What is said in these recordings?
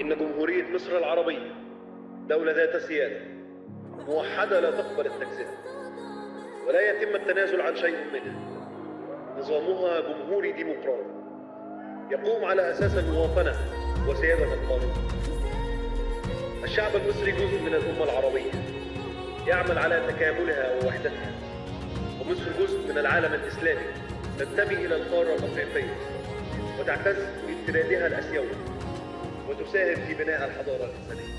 إن جمهورية مصر العربية دولة ذات سيادة موحدة لا تقبل التجزئة، ولا يتم التنازل عن شيء منها. نظامها جمهوري ديمقراطي يقوم على أساس المواطنة وسيادة القانون. الشعب المصري جزء من الأمة العربية يعمل على تكاملها ووحدتها، ومصر جزء من العالم الإسلامي تنتمي إلى القارة الأفريقية وتعتز بامتدادها الآسيوي وتساهم في بناء الحضارة الإنسانية.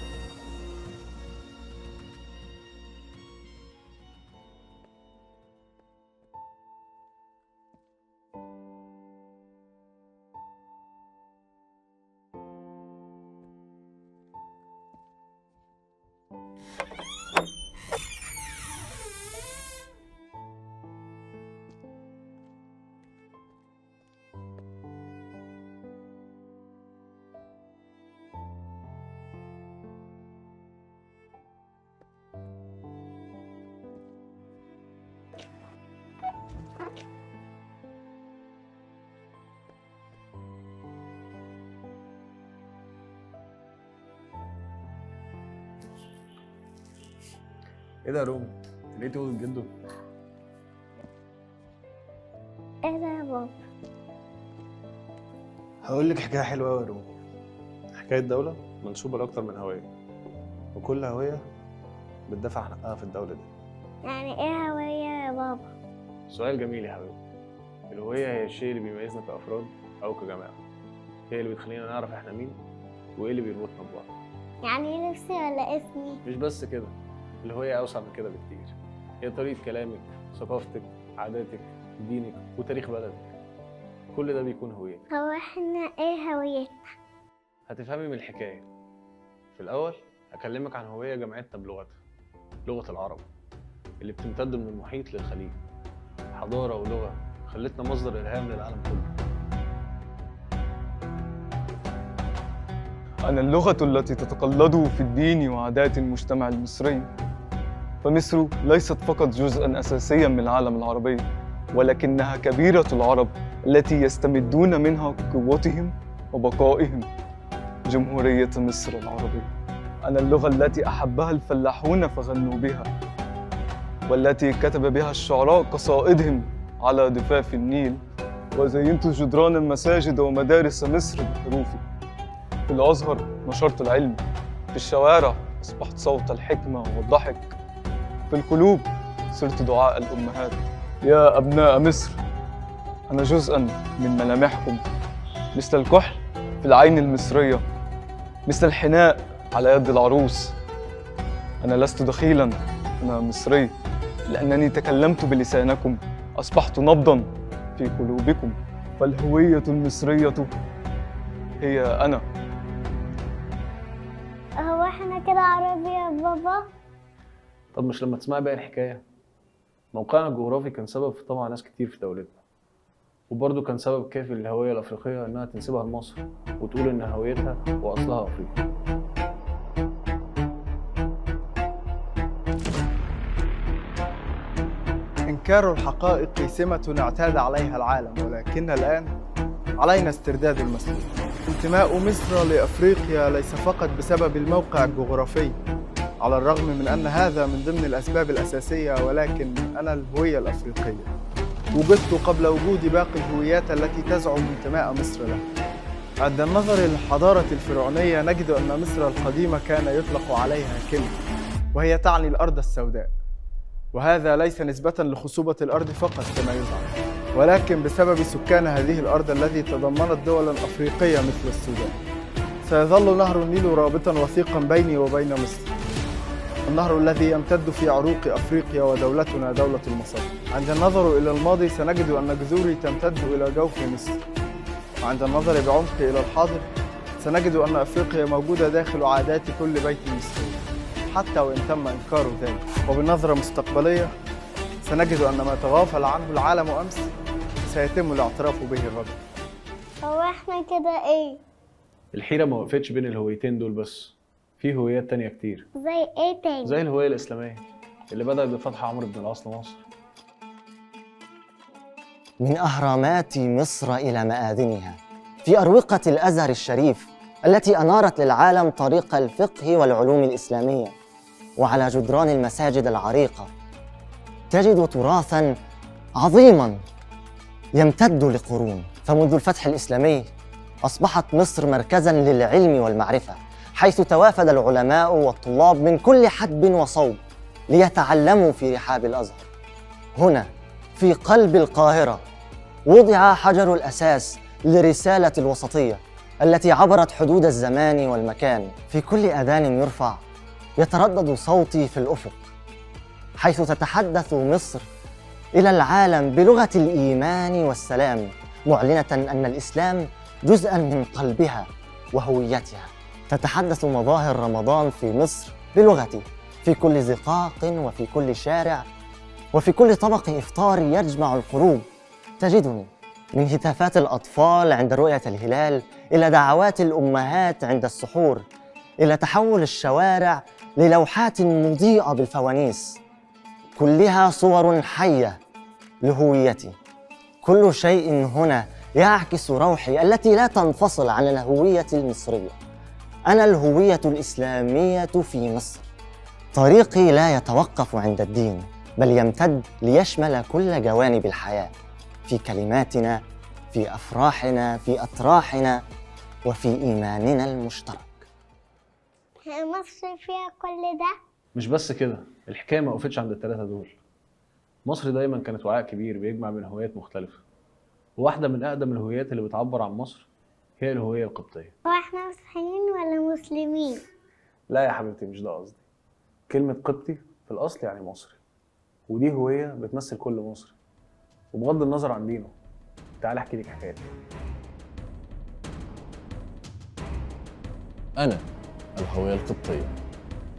ايه ده يا رومي؟ لقيت اوضه جده؟ ايه ده يا بابا؟ هقول لك حكايه حلوه قوي يا رومي. حكايه دوله منسوبه لاكتر من هويه، وكل هويه بتدافع عن حقها في الدوله دي. يعني ايه هوية يا بابا؟ سؤال جميل يا حبيبي. الهويه هي الشيء اللي بيميزنا كافراد او كجماعه، هي اللي بتخلينا نعرف احنا مين وايه اللي بيربطنا ببعض. يعني ايه نفسي ولا اسمي؟ مش بس كده، الهويه اوسع من كده بكتير. هي طريقه كلامك، ثقافتك، عاداتك، دينك، وتاريخ بلدك. كل ده بيكون هويه. هو احنا ايه هويتنا؟ هتفهمي من الحكاية. في الأول هكلمك عن هوية جمعتنا بلغتها، لغة العرب اللي بتمتد من المحيط للخليج. حضارة ولغة خلتنا مصدر إلهام للعالم كله. أنا اللغة التي تتقلد في الدين وعادات المجتمع المصري. فمصر ليست فقط جزءاً أساسياً من العالم العربي، ولكنها كبيرة العرب التي يستمدون منها قوتهم وبقائهم. جمهورية مصر العربية. أنا اللغة التي أحبها الفلاحون فغنوا بها، والتي كتب بها الشعراء قصائدهم على ضفاف النيل، وزينت جدران المساجد ومدارس مصر بحروفي. في الأزهر نشرت العلم، في الشوارع أصبحت صوت الحكمة والضحك، في القلوب صرت دعاء الأمهات. يا أبناء مصر، أنا جزءاً من ملامحكم، مثل الكحل في العين المصرية، مثل الحناء على يد العروس. أنا لست دخيلاً، أنا مصري، لأنني تكلمت بلسانكم، أصبحت نبضاً في قلوبكم. فالهوية المصرية هي أنا. هو احنا كده عربي يا بابا؟ طب مش لما تسمعي باقي الحكاية؟ موقعنا الجغرافي كان سبب في طمع ناس كتير في دولتنا، وبرضه كان سبب كافي للهوية الأفريقية إنها تنسبها لمصر وتقول إن هويتها وأصلها أفريقي. إنكار الحقائق سمة اعتاد عليها العالم، ولكن الآن علينا استرداد المسؤول. انتماء مصر لأفريقيا ليس فقط بسبب الموقع الجغرافي، على الرغم من أن هذا من ضمن الأسباب الأساسية، ولكن أنا الهوية الأفريقية وجدت قبل وجود باقي الهويات التي تزعم انتماء مصر لها. عند النظر للحضارة الفرعونية نجد أن مصر القديمة كان يطلق عليها كلمة، وهي تعني الأرض السوداء، وهذا ليس نسبة لخصوبة الأرض فقط كما يزعم، ولكن بسبب سكان هذه الأرض التي تضمنت دولا أفريقية مثل السودان. سيظل نهر النيل رابطا وثيقا بيني وبين مصر، النهر الذي يمتد في عروق أفريقيا ودولتنا دولة المصر. عند النظر إلى الماضي سنجد أن جذوري تمتد إلى جوف مصر، وعند النظر بعمق إلى الحاضر سنجد أن أفريقيا موجودة داخل عادات كل بيت مصري، حتى وإن تم إنكار ذلك. وبالنظرة مستقبلية سنجد أن ما تغافل عنه العالم أمس سيتم الاعتراف به غدا. هو احنا كده ايه؟ الحيرة ما وقفتش بين الهويتين دول بس، في هويات تانية كتير. زي ايه تاني؟ زي الهوية الإسلامية اللي بدأت بفتح عمرو بن العاص لمصر. من أهرامات مصر إلى مآذنها، في أروقة الأزهر الشريف التي أنارت للعالم طريق الفقه والعلوم الإسلامية. وعلى جدران المساجد العريقة تجد تراثاً عظيماً يمتد لقرون. فمنذ الفتح الإسلامي أصبحت مصر مركزاً للعلم والمعرفة، حيث توافد العلماء والطلاب من كل حدب وصوب ليتعلموا في رحاب الأزهر. هنا في قلب القاهرة وضع حجر الأساس لرسالة الوسطية التي عبرت حدود الزمان والمكان. في كل أذان يرفع يتردد صوتي في الأفق، حيث تتحدث مصر إلى العالم بلغة الإيمان والسلام، معلنة أن الإسلام جزءاً من قلبها وهويتها. تتحدث مظاهر رمضان في مصر بلغتي، في كل زقاق وفي كل شارع وفي كل طبق إفطار يجمع القلوب تجدني، من هتافات الأطفال عند رؤية الهلال إلى دعوات الأمهات عند السحور، إلى تحول الشوارع للوحات مضيئة بالفوانيس، كلها صور حية لهويتي. كل شيء هنا يعكس روحي التي لا تنفصل عن الهوية المصرية. أنا الهوية الإسلامية في مصر. طريقي لا يتوقف عند الدين، بل يمتد ليشمل كل جوانب الحياة، في كلماتنا، في أفراحنا، في أتراحنا، وفي إيماننا المشترك. هي مصر فيها كل ده؟ مش بس كده، الحكاية ما وقفتش عند الثلاثة دول. مصر دايما كانت وعاء كبير بيجمع بين هويات مختلفة، وواحدة من أقدم الهويات اللي بتعبر عن مصر هي الهوية القبطية. هو احنا مسيحيين ولا مسلمين؟ لا يا حبيبتي، مش ده قصدي. كلمة قبطي في الأصل يعني مصري، ودي هوية بتمثل كل مصري وبغض النظر عن دينه. تعال احكي لك حكاية. أنا الهوية القبطية،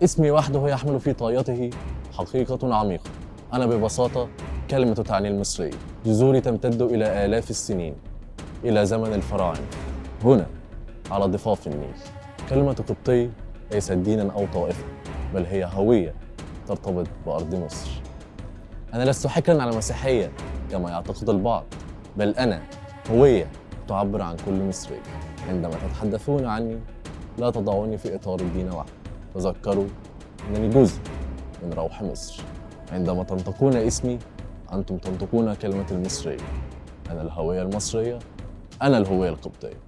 اسمي وحده يحمل في طايته حقيقة عميقة. أنا ببساطة كلمة تعني المصرية، جذوري تمتد إلى آلاف السنين، إلى زمن الفراعنة، هنا على ضفاف النيل. كلمة قبطي ليست ديناً أو طائفة، بل هي هوية ترتبط بأرض مصر. أنا لست حكراً على المسيحية كما يعتقد البعض، بل أنا هوية تعبر عن كل مصري. عندما تتحدثون عني لا تضعوني في إطار الدين وحده، تذكروا أنني جزء من روح مصر. عندما تنطقون اسمي أنتم تنطقون كلمة المصرية. أنا الهوية المصرية، أنا الهوية القبطية.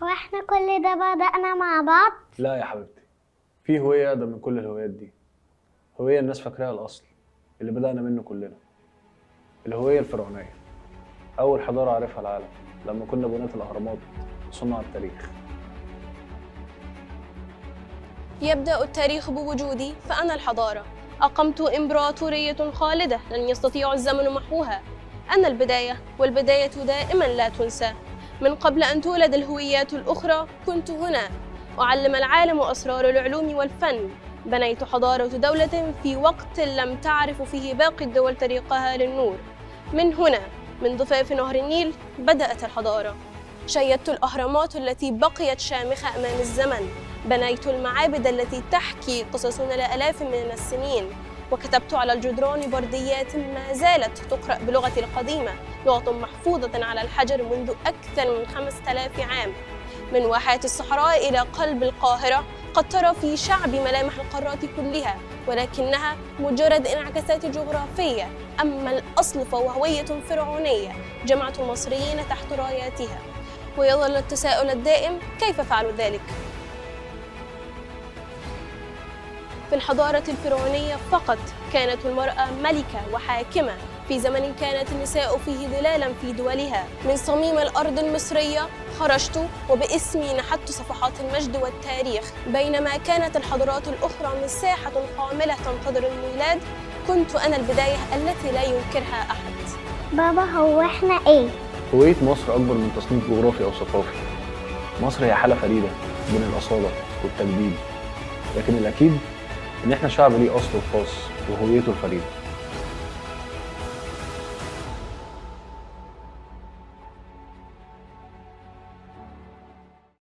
هو احنا كل ده بدأنا مع بعض؟ لا يا حبيبتي، في هوية أقدم من كل الهويات دي. هوية الناس فاكراها الأصل اللي بدأنا منه كلنا، الهوية الفرعونية. أول حضارة عرفها العالم لما كنا بناة الأهرامات صناع التاريخ. يبدأ التاريخ بوجودي، فأنا الحضارة. أقمت إمبراطورية خالدة لن يستطيع الزمن محوها. أنا البداية، والبداية دائما لا تنسى. من قبل أن تولد الهويات الأخرى كنت هنا أعلم العالم أسرار العلوم والفن. بنيت حضارة دولة في وقت لم تعرف فيه باقي الدول طريقها للنور. من هنا، من ضفاف نهر النيل، بدأت الحضارة. شيدت الأهرامات التي بقيت شامخة أمام الزمن. بنيت المعابد التي تحكي قصصنا لآلاف من السنين. وكتبت على الجدران برديات ما زالت تقرأ بلغتي القديمة، لغة محفوظة على الحجر منذ أكثر من 5000 عام. من واحات الصحراء إلى قلب القاهرة قد ترى في شعب ملامح القارات كلها، ولكنها مجرد انعكاسات جغرافية. أما الأصل فهو هوية فرعونية جمعت المصريين تحت راياتها. ويظل التساؤل الدائم: كيف فعلوا ذلك؟ في الحضارة الفرعونية فقط كانت المرأة ملكة وحاكمة، في زمن كانت النساء فيه ظلالا في دولها. من صميم الأرض المصرية خرجت وباسمي نحت صفحات المجد والتاريخ. بينما كانت الحضارات الأخرى مساحة خاملة تنتظر الميلاد، كنت أنا البداية التي لا ينكرها أحد. بابا هو احنا ايه؟ هوية مصر أكبر من تصنيف جغرافي أو ثقافي. مصر هي حالة فريدة بين الأصالة والتجديد، لكن الأكيد إن إحنا شعب ليه أصله الخاص وهويته الفريدة.